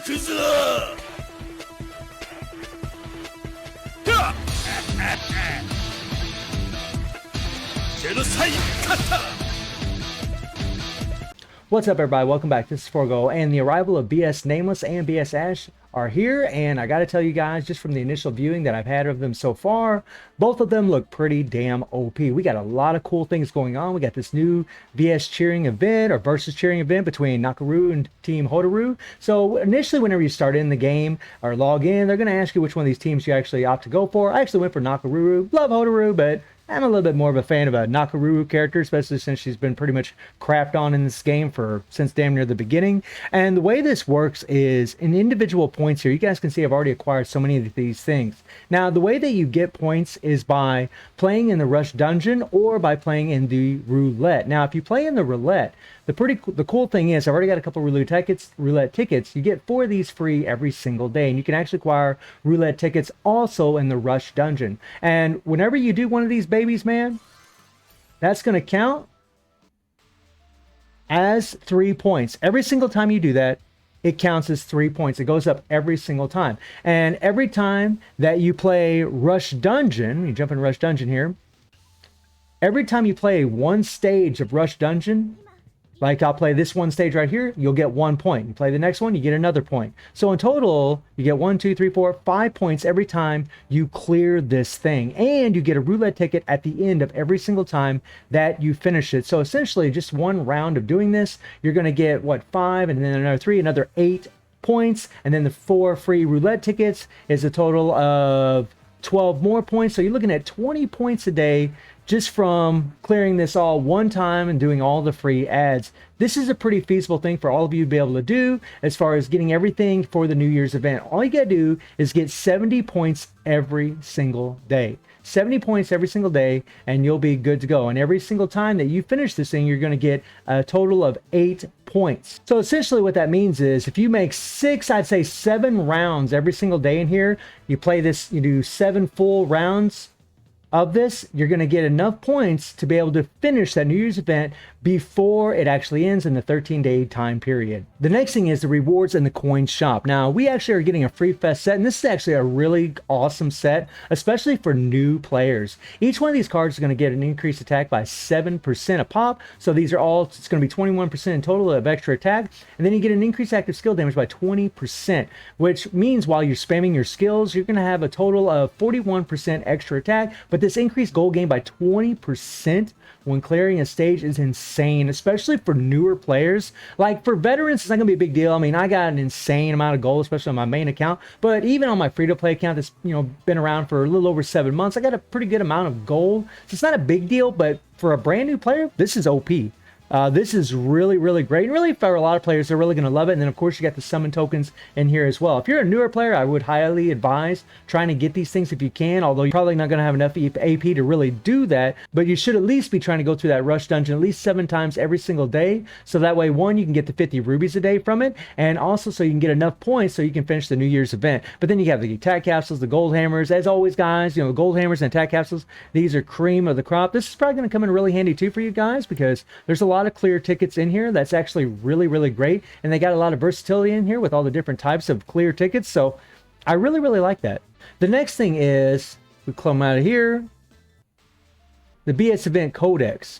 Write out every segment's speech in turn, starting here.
くぞ。Genocide Kata! What's up, everybody? Welcome back. This is Forgo, and the arrival of BS Nameless and BS Ash are here, and I gotta tell you guys, just from the initial viewing that I've had of them so far, both of them look pretty damn OP. We got a lot of cool things going on. We got this new BS cheering event, or versus cheering event, between Nakaru and Team Hotaru. So initially, whenever you start in the game or log in, they're gonna ask you which one of these teams you actually opt to go for. I actually went for Nakaru. Love Hotaru, but I'm a little bit more of a fan of a Nakaru character, especially since she's been pretty much crapped on in this game since damn near the beginning. And the way this works is in individual points here. You guys can see I've already acquired so many of these things. Now, the way that you get points is by playing in the Rush Dungeon or by playing in the Roulette. Now, if you play in the Roulette, the cool thing is I've already got a couple roulette tickets. You get 4 of these free every single day, and you can actually acquire roulette tickets also in the Rush Dungeon. And whenever you do one of these babies, man, that's going to count as 3 points. Every single time you do that, it counts as 3 points. It goes up every single time. And every time that you play Rush Dungeon, you jump in Rush Dungeon here, every time you play one stage of Rush Dungeon, like I'll play this one stage right here, you'll get 1 point. You play the next one, you get another point. So in total, you get 1, 2, 3, 4, 5 points every time you clear this thing. And you get a roulette ticket at the end of every single time that you finish it. So essentially, just one round of doing this, you're going to get, what, 5, and then another 3, another 8 points. And then the 4 free roulette tickets is a total of 12 more points. So you're looking at 20 points a day just from clearing this all one time and doing all the free ads. This is a pretty feasible thing for all of you to be able to do as far as getting everything for the New Year's event. All you gotta do is get 70 points every single day. 70 points every single day, and you'll be good to go. And every single time that you finish this thing, you're gonna get a total of 8 points. So essentially what that means is if you make 6, I'd say 7 rounds every single day in here, you play this, you do 7 full rounds of this, you're going to get enough points to be able to finish that New Year's event before it actually ends in the 13-day time period. The next thing is the rewards and the coin shop. Now, we actually are getting a free fest set, and this is actually a really awesome set, especially for new players. Each one of these cards is going to get an increased attack by 7% a pop, so these are all, it's going to be 21% in total of extra attack, and then you get an increased active skill damage by 20%, which means while you're spamming your skills, you're going to have a total of 41% extra attack, but this increased gold gain by 20% when clearing a stage is insane, especially for newer players. Like for veterans, it's not gonna be a big deal. I mean, I got an insane amount of gold, especially on my main account, but even on my free-to-play account that's, you know, been around for a little over 7 months, I got a pretty good amount of gold. So it's not a big deal, but for a brand new player, this is OP. This is really, really great. And really, for a lot of players, they're really going to love it. And then, of course, you got the summon tokens in here as well. If you're a newer player, I would highly advise trying to get these things if you can, although you're probably not going to have enough AP to really do that. But you should at least be trying to go through that Rush Dungeon at least 7 times every single day. So that way, one, you can get the 50 rubies a day from it. And also, so you can get enough points so you can finish the New Year's event. But then you have the attack capsules, the gold hammers. As always, guys, you know, gold hammers and attack capsules, these are cream of the crop. This is probably going to come in really handy, too, for you guys, because there's a lot of clear tickets in here that's actually really, really great, and they got a lot of versatility in here with all the different types of clear tickets, so I really, really like that. The next thing is, we come out of here, the BS event codex.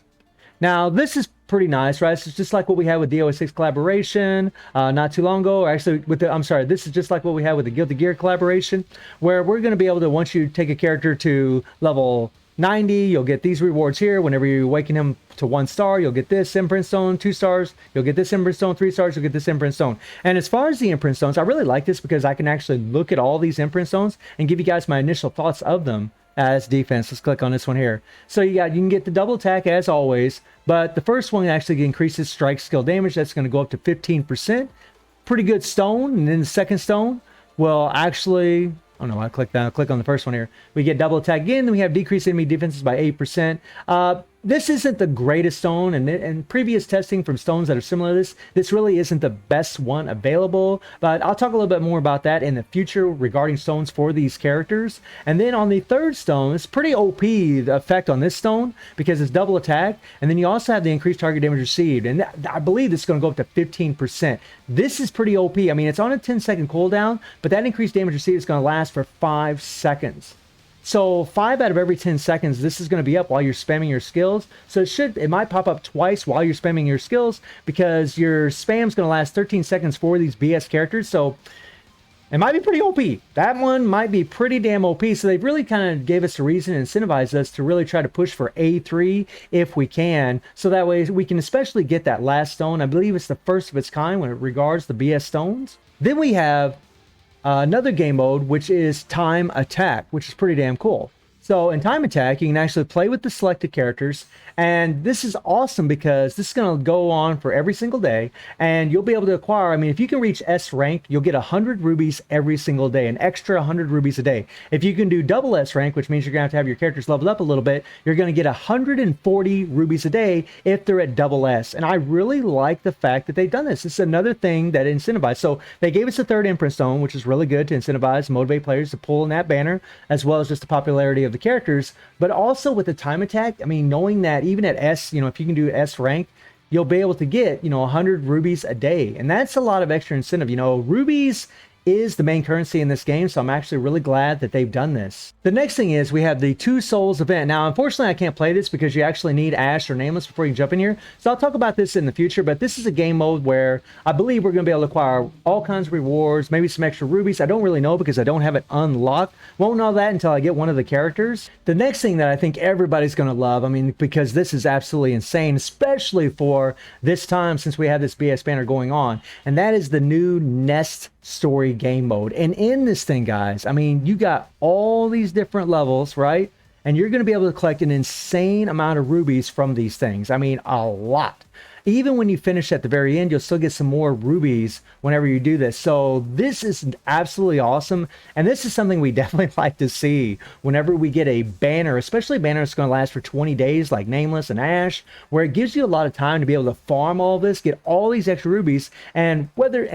Now this is pretty nice, right? It's just like what we had with the OS6 collaboration not too long ago, or actually with the, I'm sorry, this is just like what we had with the Guilty Gear collaboration, where we're going to be able to, once you take a character to level 90, you'll get these rewards here. Whenever you awaken him to 1 star, you'll get this imprint stone. 2 stars, you'll get this imprint stone. 3 stars, you'll get this imprint stone. And as far as the imprint stones, I really like this because I can actually look at all these imprint stones and give you guys my initial thoughts of them as defense. Let's click on this one here. So you can get the double attack as always, but the first one actually increases strike skill damage. That's going to go up to 15%. Pretty good stone. And then the second stone will actually, oh no, I click on the first one here. We get double attack again, then we have decreased enemy defenses by 8%. this isn't the greatest stone, and previous testing from stones that are similar to this really isn't the best one available, but I'll talk a little bit more about that in the future regarding stones for these characters. And then on the third stone, it's pretty OP, the effect on this stone, because it's double attack, and then you also have the increased target damage received, and I believe this is going to go up to 15%. This is pretty OP. I mean, it's on a 10-second cooldown, but that increased damage received is going to last for 5 seconds. So 5 out of every 10 seconds, this is going to be up while you're spamming your skills. So it might pop up twice while you're spamming your skills, because your spam's going to last 13 seconds for these BS characters. So it might be pretty OP. That one might be pretty damn OP. So they've really kind of gave us a reason and incentivized us to really try to push for A3 if we can. So that way we can especially get that last stone. I believe it's the first of its kind when it regards the BS stones. Then we have another game mode, which is time attack, which is pretty damn cool. So in time attack, you can actually play with the selected characters, and this is awesome because this is going to go on for every single day, and you'll be able to acquire, I mean, if you can reach S rank, you'll get 100 rubies every single day, an extra 100 rubies a day. If you can do double S rank, which means you're going to have your characters leveled up a little bit, you're going to get 140 rubies a day if they're at double S. And I really like the fact that they've done this. This is another thing that incentivizes. So they gave us a third imprint stone, which is really good to incentivize, motivate players to pull in that banner, as well as just the popularity of the characters. But also with the time attack, I mean, knowing that even at S, you know, if you can do S rank, you'll be able to get, you know, 100 rubies a day. And that's a lot of extra incentive. You know, rubies is the main currency in this game, so I'm actually really glad that they've done this. The next thing is we have the Two Souls event. Now, unfortunately, I can't play this because you actually need Ash or Nameless before you can jump in here. So I'll talk about this in the future, but this is a game mode where I believe we're going to be able to acquire all kinds of rewards, maybe some extra rubies. I don't really know because I don't have it unlocked. Won't know that until I get one of the characters. The next thing that I think everybody's going to love, I mean, because this is absolutely insane, especially for this time since we have this BS banner going on, and that is the new Nest story game mode. And in this thing, guys, I mean, you got all these different levels, right? And you're going to be able to collect an insane amount of rubies from these things. I mean, a lot. Even when you finish at the very end, you'll still get some more rubies whenever you do this. So this is absolutely awesome. And this is something we definitely like to see whenever we get a banner, especially a banner that's going to last for 20 days like Nameless and Ash, where it gives you a lot of time to be able to farm all this, get all these extra rubies, and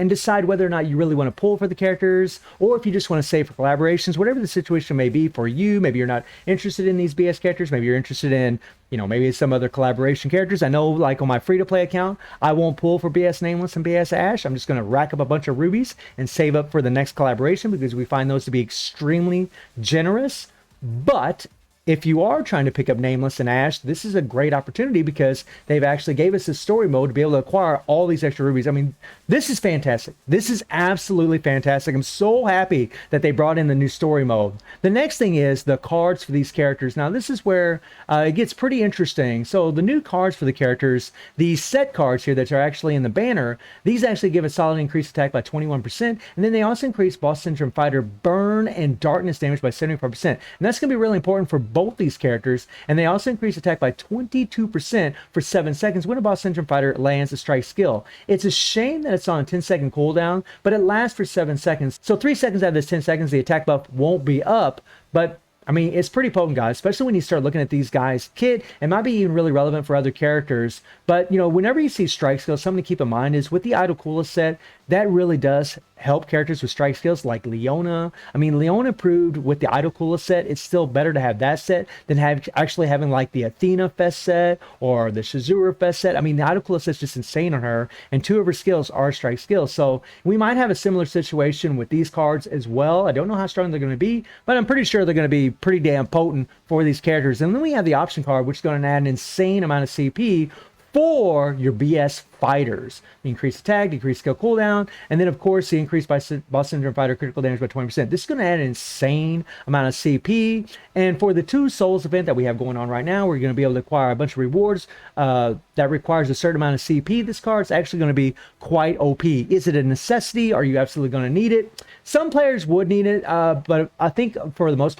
decide whether or not you really want to pull for the characters, or if you just want to save for collaborations, whatever the situation may be for you. Maybe you're not interested in these BS characters. Maybe you're interested in, you know, maybe some other collaboration characters. I know, like on my free-to-play account, I won't pull for BS Nameless and BS Ash. I'm just going to rack up a bunch of rubies and save up for the next collaboration because we find those to be extremely generous. But if you are trying to pick up Nameless and Ash, this is a great opportunity because they've actually gave us this story mode to be able to acquire all these extra rubies. I mean, this is fantastic. This is absolutely fantastic. I'm so happy that they brought in the new story mode. The next thing is the cards for these characters. Now, this is where it gets pretty interesting. So the new cards for the characters, these set cards here that are actually in the banner, these actually give a solid increased attack by 21%. And then they also increase Boss Syndrome Fighter burn and darkness damage by 75%. And that's going to be really important for both these characters. And they also increase attack by 22% for 7 seconds when a Boss Syndrome Fighter lands a strike skill. It's a shame that it's on a 10-second cooldown, but it lasts for 7 seconds. So 3 seconds out of this 10 seconds, the attack buff won't be up, but I mean, it's pretty potent, guys, especially when you start looking at these guys' kit. It might be even really relevant for other characters. But, you know, whenever you see strike skills, something to keep in mind is with the Idol Kula set, that really does help characters with strike skills like Leona. I mean, Leona proved with the Idol Kula set, it's still better to have that set than actually having like the Athena Fest set or the Shazura Fest set. I mean, the Idol Kula set's just insane on her, and 2 of her skills are strike skills. So we might have a similar situation with these cards as well. I don't know how strong they're going to be, but I'm pretty sure they're going to be pretty damn potent for these characters. And then we have the option card, which is going to add an insane amount of CP for your BS fighters. The increased attack, decreased skill cooldown, and then of course the increased by Boss Syndrome Fighter critical damage by 20%. This is going to add an insane amount of CP. And for the Two Souls event that we have going on right now, we're going to be able to acquire a bunch of rewards that requires a certain amount of CP. This card is actually going to be quite OP. Is it a necessity? Are you absolutely going to need it? Some players would need it, but I think for the most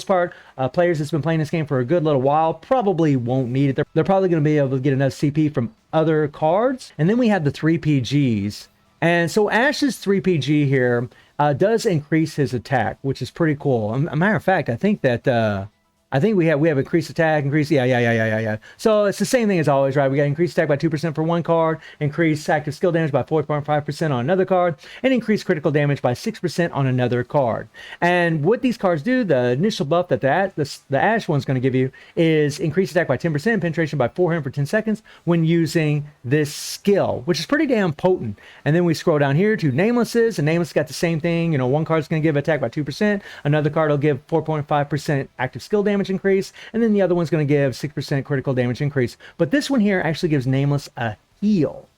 part, players that's been playing this game for a good little while probably won't need it. They're probably going to be able to get enough CP from other cards. And then we have the 3PGs. And so Ash's 3PG here does increase his attack, which is pretty cool. A matter of fact, I think that I think we have increased attack, yeah. So it's the same thing as always, right? We got increased attack by 2% for one card, increased active skill damage by 4.5% on another card, and increased critical damage by 6% on another card. And what these cards do, the initial buff that the Ash one's going to give you is increased attack by 10%, penetration by 400 for 10 seconds when using this skill, which is pretty damn potent. And then we scroll down here to Namelesses, and Nameless got the same thing. You know, one card's going to give attack by 2%, another card will give 4.5% active skill damage increase, and then the other one's going to give 6% critical damage increase. But this one here actually gives Nameless a heal,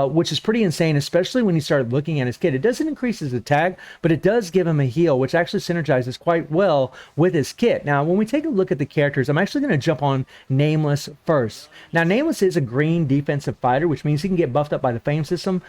which is pretty insane, especially when you start looking at his kit. It doesn't increase his attack, but it does give him a heal, which actually synergizes quite well with his kit. Now, when we take a look at the characters, I'm actually going to jump on Nameless first. Now, Nameless is a green defensive fighter, which means he can get buffed up by the fame system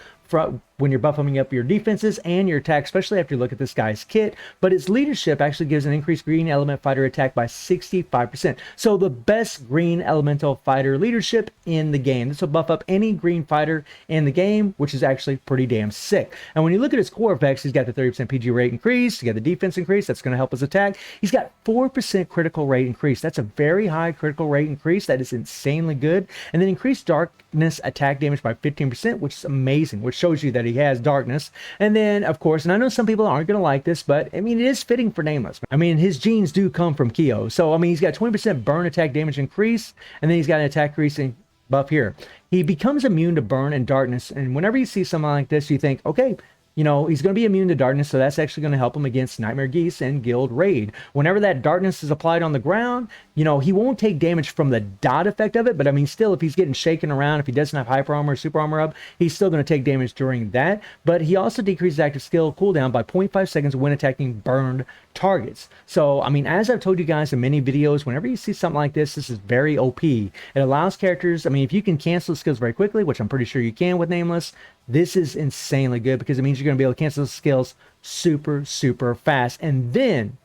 when you're buffing up your defenses and your attack, especially after you look at this guy's kit. But his leadership actually gives an increased green element fighter attack by 65%. So the best green elemental fighter leadership in the game. This will buff up any green fighter in the game, which is actually pretty damn sick. And when you look at his core effects, he's got the 30% PG rate increase, you got the defense increase, that's going to help his attack. He's got 4% critical rate increase. That's a very high critical rate increase. That is insanely good. And then increased darkness attack damage by 15%, which is amazing, which shows you that he has darkness. And then, of course, and I know some people aren't going to like this, but I mean, it is fitting for Nameless. I mean, his genes do come from Kyo. So, I mean, he's got 20% burn attack damage increase, and then he's got an attack increasing buff here. He becomes immune to burn and darkness. And whenever you see something like this, you think, okay, you know, he's going to be immune to darkness, so that's actually going to help him against Nightmare Geese and Guild Raid. Whenever that darkness is applied on the ground, you know, he won't take damage from the dot effect of it, but I mean, still, if he's getting shaken around, if he doesn't have hyper armor or super armor up, he's still going to take damage during that. But he also decreases active skill cooldown by 0.5 seconds when attacking burned targets. So, I mean, as I've told you guys in many videos, whenever you see something like this is very OP. It allows characters, I mean, if you can cancel skills very quickly, which I'm pretty sure you can with Nameless, this is insanely good because it means you're going to be able to cancel those skills super, super fast. And then,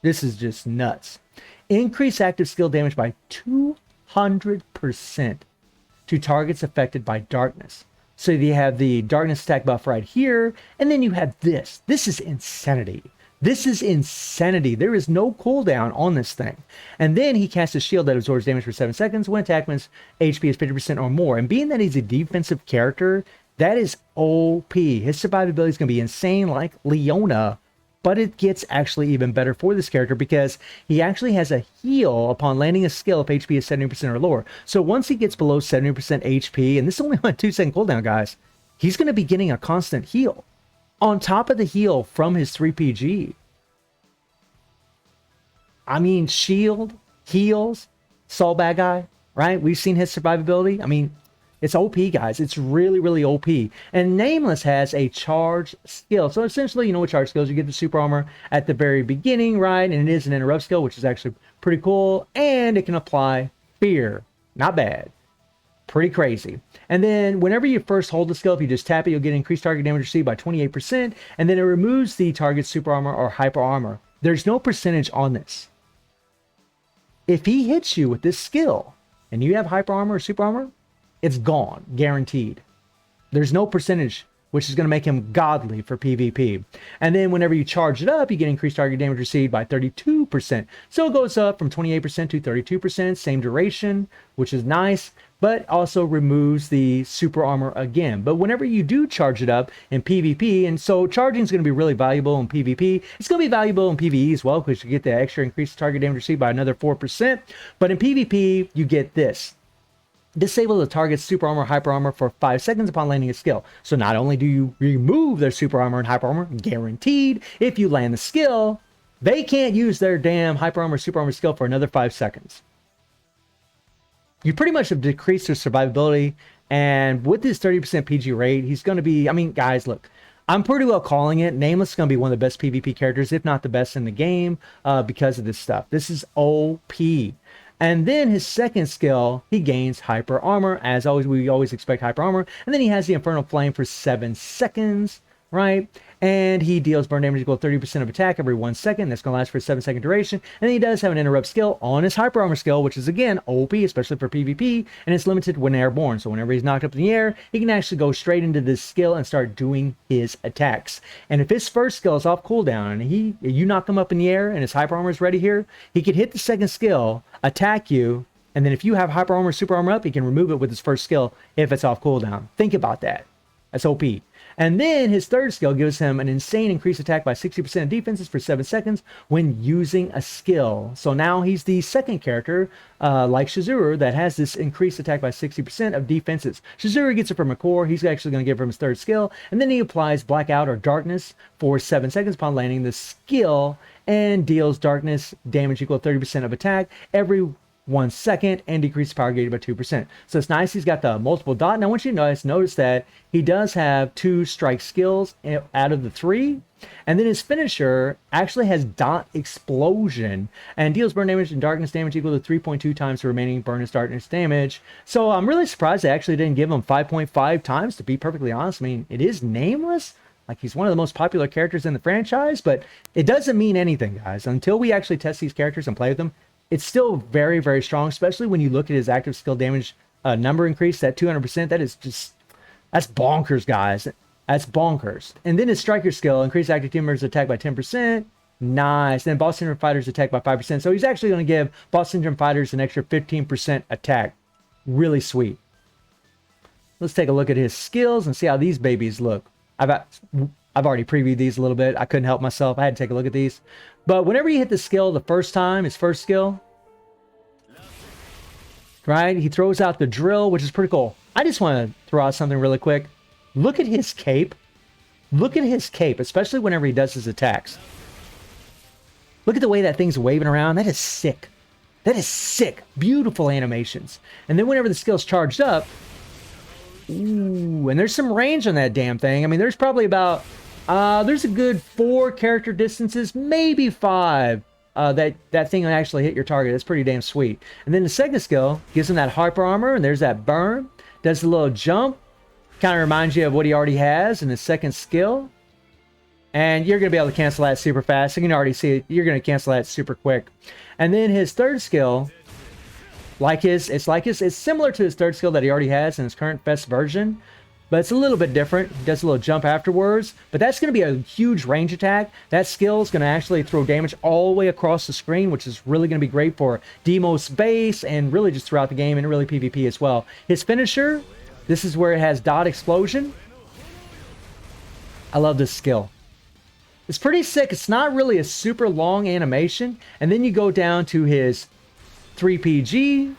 this is just nuts. Increase active skill damage by 200% to targets affected by darkness. So you have the darkness attack buff right here, and then you have this. This is insanity. This is insanity. There is no cooldown on this thing. And then he casts a shield that absorbs damage for 7 seconds when attackman's HP is 50% or more. And being that he's a defensive character, that is OP. His survivability is going to be insane like Leona, but it gets actually even better for this character because he actually has a heal upon landing a skill if HP is 70% or lower. So once he gets below 70% HP, and this is only on a 2-second cooldown, guys, he's going to be getting a constant heal on top of the heal from his 3PG. I mean, shield, heals, Soul Bad Guy, right? We've seen his survivability. I mean, it's OP, guys. It's really, really OP. And Nameless has a charge skill. So essentially, you know what charge skills? You get the super armor at the very beginning, right? And it is an interrupt skill, which is actually pretty cool. And it can apply fear. Not bad. Pretty crazy. And then whenever you first hold the skill, if you just tap it, you'll get increased target damage received by 28%. And then it removes the target's super armor or hyper armor. There's no percentage on this. If he hits you with this skill and you have hyper armor or super armor, it's gone, guaranteed. There's no percentage, which is going to make him godly for PvP. And then whenever you charge it up, you get increased target damage received by 32%. So it goes up from 28% to 32%, same duration, which is nice, but also removes the super armor again. But whenever you do charge it up in PvP, and so charging is going to be really valuable in PvP, it's going to be valuable in PvE as well, because you get the extra increased target damage received by another 4%. But in PvP, you get this. Disable the target's super armor, hyper armor for 5 seconds upon landing a skill. So not only do you remove their super armor and hyper armor, guaranteed, if you land the skill, they can't use their damn hyper armor, super armor skill for another 5 seconds. You pretty much have decreased their survivability, and with his 30% PG rate, he's going to be, I mean, guys, look, I'm pretty well calling it. Nameless is going to be one of the best PvP characters, if not the best in the game, because of this stuff. This is OP. And then his second skill, he gains hyper armor. As always, we always expect hyper armor. And then he has the Infernal Flame for 7 seconds, right? And he deals burn damage equal to 30% of attack every 1 second. That's going to last for a 7-second duration. And then he does have an interrupt skill on his hyper armor skill, which is again OP, especially for PvP, and it's limited when airborne. So whenever he's knocked up in the air, he can actually go straight into this skill and start doing his attacks. And if his first skill is off cooldown and you knock him up in the air and his hyper armor is ready here, he could hit the second skill, attack you, and then if you have hyper armor, super armor up, he can remove it with his first skill if it's off cooldown. Think about that. That's OP. And then his third skill gives him an insane increased attack by 60% of defenses for 7 seconds when using a skill. So now he's the second character, like Shizuru, that has this increased attack by 60% of defenses. Shizuru gets it from a core. He's actually going to give him his third skill. And then he applies Blackout or Darkness for 7 seconds upon landing the skill and deals darkness damage equal to 30% of attack every 1 second and decrease power gauge by 2%. So it's nice he's got the multiple dot. And I want you to notice that he does have 2 strike skills out of the 3. And then his finisher actually has dot explosion and deals burn damage and darkness damage equal to 3.2 times the remaining burn and darkness damage. So I'm really surprised they actually didn't give him 5.5 times, to be perfectly honest. I mean, it is Nameless. Like, he's one of the most popular characters in the franchise, but it doesn't mean anything, guys. Until we actually test these characters and play with them, it's still very, very strong, especially when you look at his active skill damage number increase, that 200%. That is just, that's bonkers, guys. That's bonkers. And then his striker skill, increase active team members attack by 10%. Nice. Then boss syndrome fighters attack by 5%. So he's actually going to give boss syndrome fighters an extra 15% attack. Really sweet. Let's take a look at his skills and see how these babies look. I've already previewed these a little bit. I couldn't help myself. I had to take a look at these. But whenever you hit the skill the first time, his first skill, right, he throws out the drill, which is pretty cool. I just want to throw out something really quick. Look at his cape. Look at his cape, especially whenever he does his attacks. Look at the way that thing's waving around. That is sick. That is sick. Beautiful animations. And then whenever the skill's charged up, ooh, and there's some range on that damn thing. I mean, there's probably about, there's a good 4 character distances, maybe 5, that thing will actually hit your target. That's pretty damn sweet. And then the second skill gives him that hyper armor, and there's that burn. Does a little jump. Kind of reminds you of what he already has in his second skill. And you're going to be able to cancel that super fast. You can already see it. You're going to cancel that super quick. And then his third skill, it's similar to his third skill that he already has in his current best version, but it's a little bit different. He does a little jump afterwards, but that's going to be a huge range attack. That skill is going to actually throw damage all the way across the screen, which is really going to be great for Demos base and really just throughout the game and really PvP as well. His finisher, this is where it has dot explosion. I love this skill. It's pretty sick. It's not really a super long animation. And then you go down to his 3PG.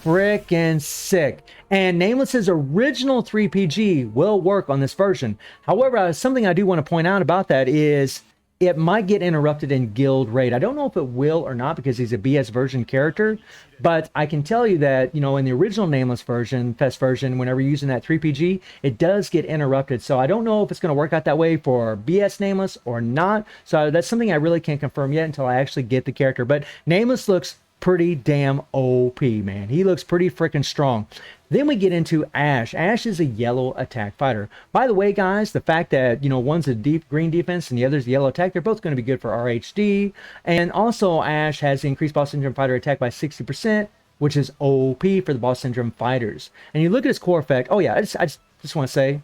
Frickin' sick. And Nameless's original 3PG will work on this version. However, something I do want to point out about that is it might get interrupted in guild raid. I don't know if it will or not because he's a BS version character, but I can tell you that, you know, in the original Nameless version, Fest version, whenever you're using that 3PG, it does get interrupted. So I don't know if it's going to work out that way for BS Nameless or not. So that's something I really can't confirm yet until I actually get the character. But Nameless looks pretty damn OP, man. He looks pretty freaking strong. Then we get into Ash. Ash is a yellow attack fighter. By the way, guys, the fact that, you know, one's a deep green defense and the other's yellow attack, they're both going to be good for RHD. And also, Ash has increased boss syndrome fighter attack by 60%, which is OP for the boss syndrome fighters. And you look at his core effect. Oh, yeah, I just want to say,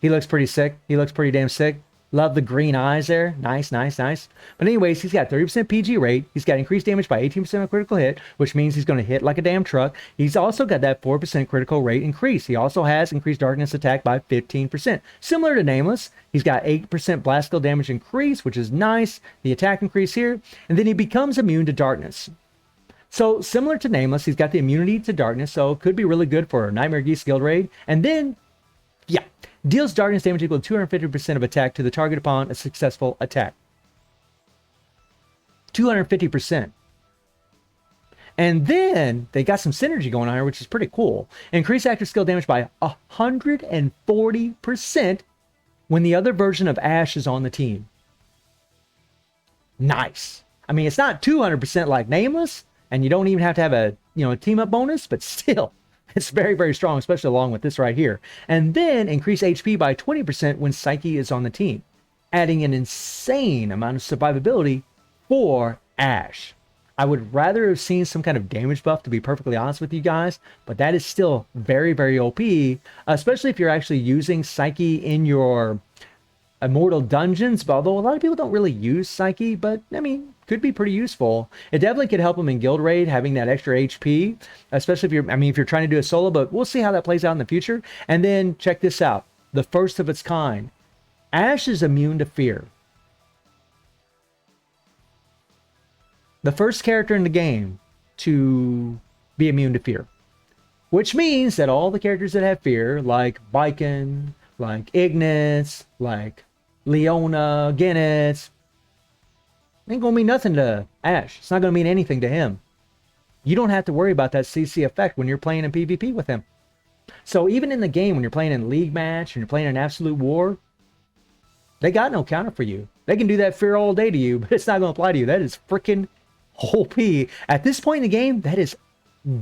he looks pretty sick. He looks pretty damn sick. Love the green eyes there. Nice, nice, nice. But anyways, he's got 30% PG rate. He's got increased damage by 18% on critical hit, which means he's going to hit like a damn truck. He's also got that 4% critical rate increase. He also has increased darkness attack by 15%. Similar to Nameless, he's got 8% blast skill damage increase, which is nice. The attack increase here. And then he becomes immune to darkness. So similar to Nameless, he's got the immunity to darkness, so it could be really good for Nightmare Geese Guild Raid. And then, yeah, deals darkness damage equal to 250% of attack to the target upon a successful attack. 250%. And then they got some synergy going on here, which is pretty cool. Increase active skill damage by 140% when the other version of Ash is on the team. Nice. I mean, it's not 200% like Nameless, and you don't even have to have a a team up bonus, but still, it's very, very strong, especially along with this right here. And then increase HP by 20% when Psyche is on the team, adding an insane amount of survivability for Ash. I would rather have seen some kind of damage buff, to be perfectly honest with you guys, but that is still very, very OP, especially if you're actually using Psyche in your Immortal dungeons. But although a lot of people don't really use Psyche, but I mean, could be pretty useful. It definitely could help them in Guild Raid, having that extra HP, especially if you're trying to do a solo, but we'll see how that plays out in the future. And then check this out, the first of its kind. Ash is immune to fear. The first character in the game to be immune to fear. Which means that all the characters that have fear, like Viken, like Ignis, like Leona, Genitz, ain't gonna mean nothing to Ash. It's not gonna mean anything to him. You don't have to worry about that CC effect when you're playing in PvP with him. So even in the game, when you're playing in League Match and you're playing in Absolute War, they got no counter for you. They can do that fear all day to you, but it's not gonna apply to you. That is freaking OP. At this point in the game, that is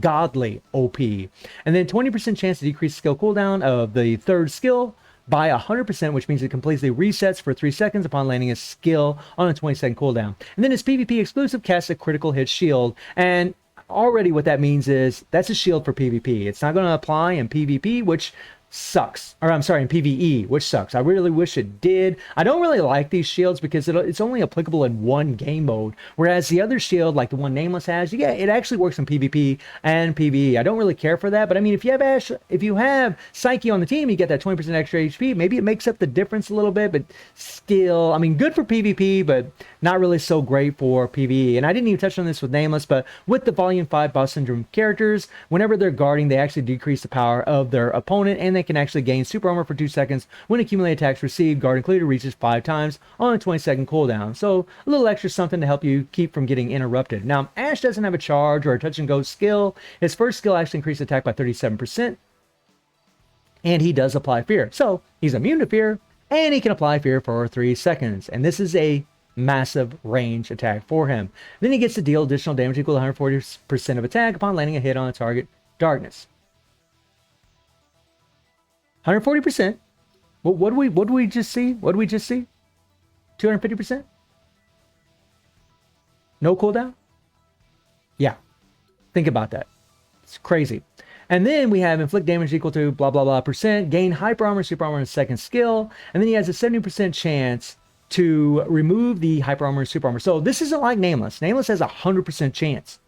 godly OP. And then 20% chance to decrease skill cooldown of the third skill by 100%, which means it completely resets for 3 seconds upon landing a skill on a 20-second cooldown. And then its PvP exclusive casts a critical hit shield. And already what that means is that's a shield for PvP. It's not going to apply in PvP, which sucks. Or I'm sorry, in PvE, which sucks. I really wish it did. I don't really like these shields because it's only applicable in one game mode, whereas the other shield, like the one Nameless has, yeah, it actually works in PvP and PvE. I don't really care for that, but I mean, if you have Psyche on the team, you get that 20% extra HP. Maybe it makes up the difference a little bit, but still, I mean, good for PvP, but not really so great for PvE. And I didn't even touch on this with Nameless, but with the Volume 5 Boss Syndrome characters, whenever they're guarding, they actually decrease the power of their opponent, and they can actually gain super armor for 2 seconds when accumulated attacks received, guard included, reaches 5 times on a 20-second cooldown. So a little extra something to help you keep from getting interrupted. Now, Ash doesn't have a charge or a touch and go skill. His first skill actually increased attack by 37%, and he does apply fear. So he's immune to fear, and he can apply fear for 3 seconds. And this is a massive range attack for him. Then he gets to deal additional damage equal to 140% of attack upon landing a hit on a target darkness. 140%. What do we just see? What did we just see? 250%? No cooldown? Yeah. Think about that. It's crazy. And then we have inflict damage equal to blah, blah, blah percent, gain hyper armor, super armor, and second skill. And then he has a 70% chance to remove the hyper armor and super armor. So this isn't like Nameless. Nameless has a 100% chance.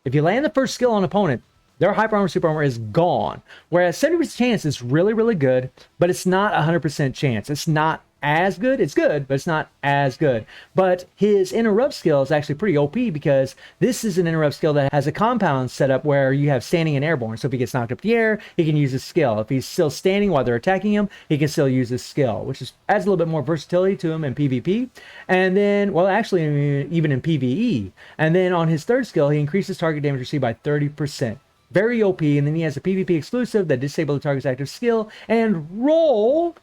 If you land the first skill on an opponent, their hyper armor, super armor is gone. Whereas 70% chance is really, really good, but it's not 100% chance. It's not as good. It's good, but it's not as good. But his interrupt skill is actually pretty OP because this is an interrupt skill that has a compound set up where you have standing and airborne. So if he gets knocked up in the air, he can use his skill. If he's still standing while they're attacking him, he can still use his skill, which adds a little bit more versatility to him in PvP. And then, well, actually, even in PvE. And then on his third skill, he increases target damage received by 30%. Very OP. And then he has a PvP exclusive that disables the target's active skill and roll.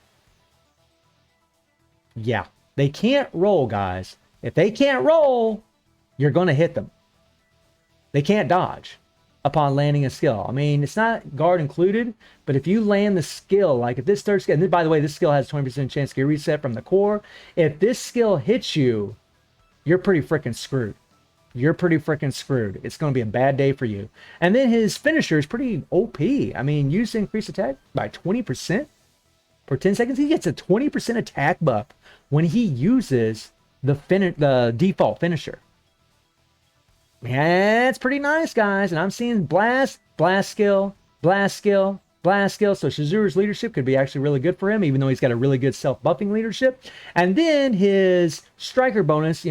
Yeah, they can't roll, guys. If they can't roll, you're going to hit them. They can't dodge upon landing a skill. I mean, it's not guard included, but if you land the skill, like if this third skill, and then, by the way, this skill has 20% chance to get reset from the core. If this skill hits you, you're pretty freaking screwed. You're pretty freaking screwed. It's going to be a bad day for you. And then his finisher is pretty OP. I mean, use increased attack by 20%. For 10 seconds, he gets a 20% attack buff when he uses the default finisher. Man, it's pretty nice, guys. And I'm seeing blast skill, blast skill, blast skill. So Shazuru's leadership could be actually really good for him, even though he's got a really good self-buffing leadership. And then his striker bonus,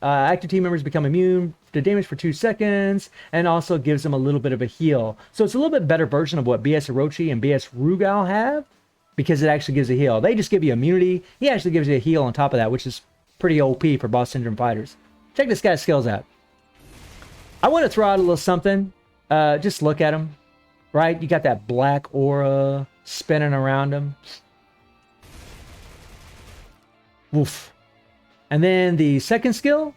active team members become immune to damage for 2 seconds, and also gives them a little bit of a heal. So it's a little bit better version of what BS Orochi and BS Rugal have, because it actually gives a heal. They just give you immunity. He actually gives you a heal on top of that, which is pretty OP for Boss Syndrome fighters. Check this guy's skills out. I want to throw out a little something. Just look at him. Right? You got that black aura spinning around him. Woof. And then the second skill.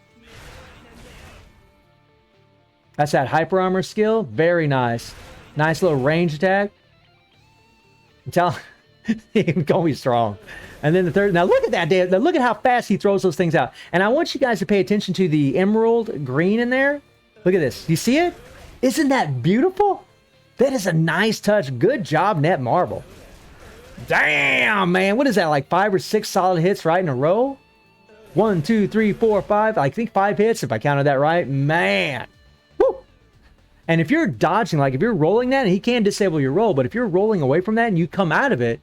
That's that hyper armor skill. Very nice. Nice little range attack. Tell he's gonna be strong. And then the third. Now look at that, Dave. Now look at how fast he throws those things out. And I want you guys to pay attention to the emerald green in there. Look at this. You see it? Isn't that beautiful? That is a nice touch. Good job, Netmarble. Damn, man. What is that? Like 5 or 6 solid hits right in a row? 1, 2, 3, 4, 5. I think 5 hits if I counted that right. Man. Woo. And if you're dodging, like if you're rolling that, and he can disable your roll, but if you're rolling away from that and you come out of it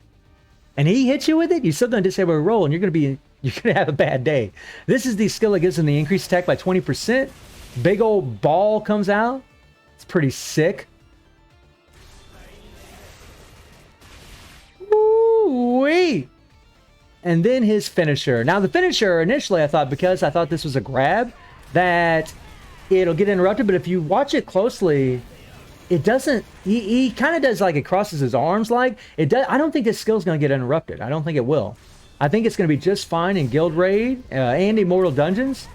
and he hits you with it, you're still going to disable your roll and you're going to have a bad day. This is the skill that gives him the increased attack by 20%. Big old ball comes out. It's pretty sick. Woo-wee. And then his finisher. Now the finisher, initially I thought, because I thought this was a grab, that it'll get interrupted, but if you watch it closely, it doesn't. He kind of does like it crosses his arms like it does. I don't think this skill's going to get interrupted. I don't think it will. I think it's going to be just fine in Guild Raid and Immortal Dungeons.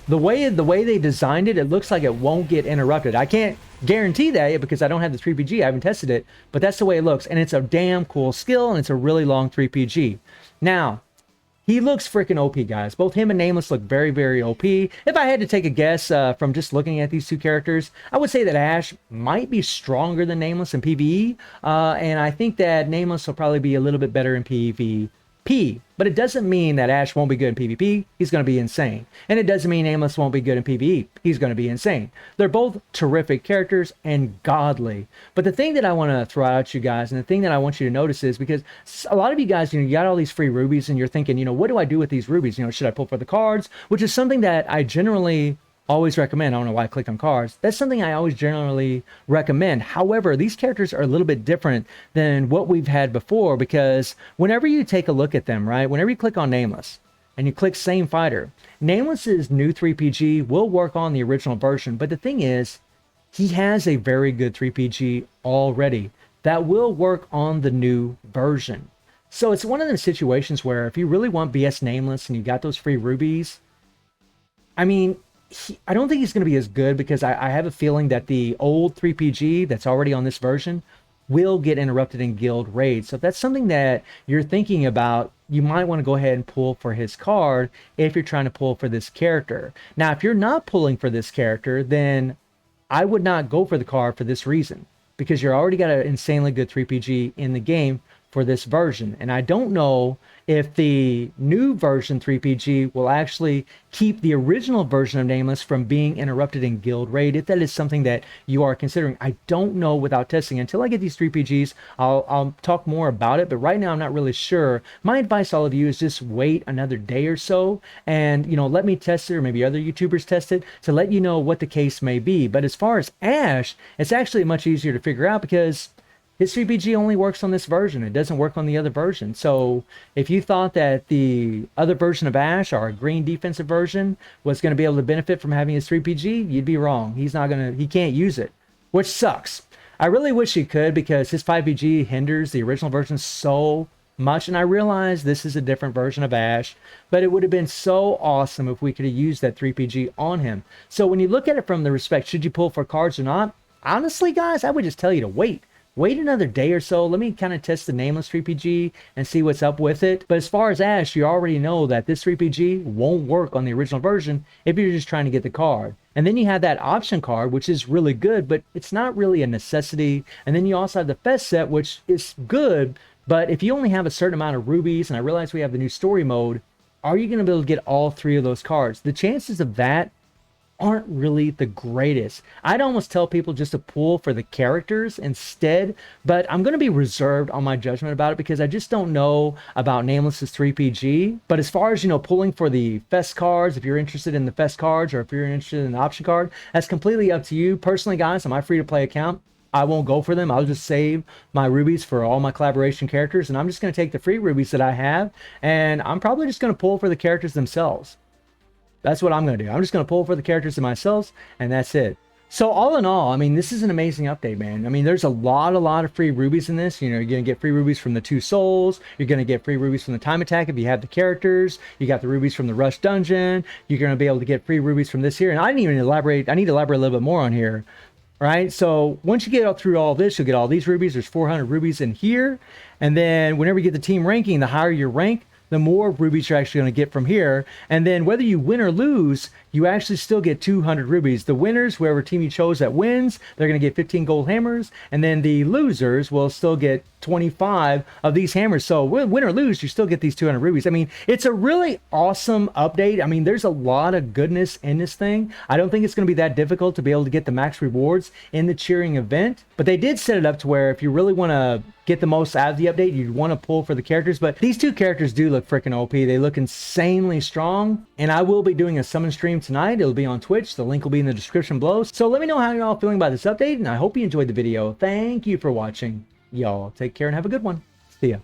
The way they designed it, it looks like it won't get interrupted. I can't guarantee that yet because I don't have the 3PG. I haven't tested it, but that's the way it looks. And it's a damn cool skill, and it's a really long 3PG. Now, he looks freaking OP, guys. Both him and Nameless look very, very OP. If I had to take a guess from just looking at these two characters, I would say that Ash might be stronger than Nameless in PvE. And I think that Nameless will probably be a little bit better in PvP. But it doesn't mean that Ash won't be good in PvP. He's going to be insane. And it doesn't mean Nameless won't be good in PvE. He's going to be insane. They're both terrific characters and godly. But the thing that I want to throw out at you guys, and the thing that I want you to notice is, because a lot of you guys, you got all these free rubies and you're thinking, what do I do with these rubies? Should I pull for the cards? Which is something that I generally always recommend. I don't know why I clicked on cards. That's something I always generally recommend. However, these characters are a little bit different than what we've had before, because whenever you take a look at them, right? Whenever you click on Nameless and you click Same Fighter, Nameless's new 3PG will work on the original version. But the thing is, he has a very good 3PG already that will work on the new version. So it's one of those situations where if you really want BS Nameless and you got those free rubies, I mean, I don't think he's going to be as good, because I have a feeling that the old 3PG that's already on this version will get interrupted in Guild Raid. So if that's something that you're thinking about, you might want to go ahead and pull for his card if you're trying to pull for this character. Now, if you're not pulling for this character, then I would not go for the card for this reason, because you're already got an insanely good 3PG in the game for this version. And I don't know if the new version 3PG will actually keep the original version of Nameless from being interrupted in Guild Raid, if that is something that you are considering. I don't know without testing. Until I get these 3PGs, I'll talk more about it, but right now I'm not really sure. My advice to all of you is just wait another day or so and, let me test it, or maybe other YouTubers test it, to let you know what the case may be. But as far as Ash, it's actually much easier to figure out, because his 3PG only works on this version. It doesn't work on the other version. So if you thought that the other version of Ash, our green defensive version, was going to be able to benefit from having his 3PG, you'd be wrong. He can't use it, which sucks. I really wish he could, because his 5PG hinders the original version so much. And I realize this is a different version of Ash, but it would have been so awesome if we could have used that 3PG on him. So when you look at it from the respect, should you pull for cards or not? Honestly, guys, I would just tell you to wait. Wait another day or so. Let me kind of test the Nameless 3PG and see what's up with it. But as far as Ash, you already know that this 3PG won't work on the original version if you're just trying to get the card. And then you have that option card, which is really good, but it's not really a necessity. And then you also have the Fest set, which is good, but if you only have a certain amount of rubies, and I realize we have the new story mode, are you going to be able to get all 3 of those cards? The chances of that aren't really the greatest. I'd almost tell people just to pull for the characters instead, but I'm going to be reserved on my judgment about it, because I just don't know about Nameless's 3PG. But as far as, pulling for the Fest cards, if you're interested in the Fest cards, or if you're interested in the option card, that's completely up to you. Personally, guys, on my free-to-play account, I won't go for them. I'll just save my rubies for all my collaboration characters, and I'm just going to take the free rubies that I have, and I'm probably just going to pull for the characters themselves. That's what I'm going to do. I'm just going to pull for the characters themselves, and that's it. So all in all, I mean, this is an amazing update, man. I mean, there's a lot of free rubies in this. You know, you're going to get free rubies from the 2 souls. You're going to get free rubies from the time attack if you have the characters. You got the rubies from the rush dungeon. You're going to be able to get free rubies from this here. And I didn't even elaborate. I need to elaborate a little bit more on here. Right? So once you get through all this, you'll get all these rubies. There's 400 rubies in here. And then whenever you get the team ranking, the higher your rank, the more rubies you're actually going to get from here. And then whether you win or lose, you actually still get 200 rubies. The winners, whoever team you chose that wins, they're going to get 15 gold hammers. And then the losers will still get 25 of these hammers. So win or lose, you still get these 200 rubies. I mean, it's a really awesome update. I mean, there's a lot of goodness in this thing. I don't think it's going to be that difficult to be able to get the max rewards in the cheering event. But they did set it up to where if you really want to get the most out of the update, you'd want to pull for the characters. But these 2 characters do look freaking OP. They look insanely strong. And I will be doing a summon stream tonight. It'll be on Twitch. The link will be in the description below. So let me know how you're all feeling about this update. And I hope you enjoyed the video. Thank you for watching. Y'all take care and have a good one. See ya.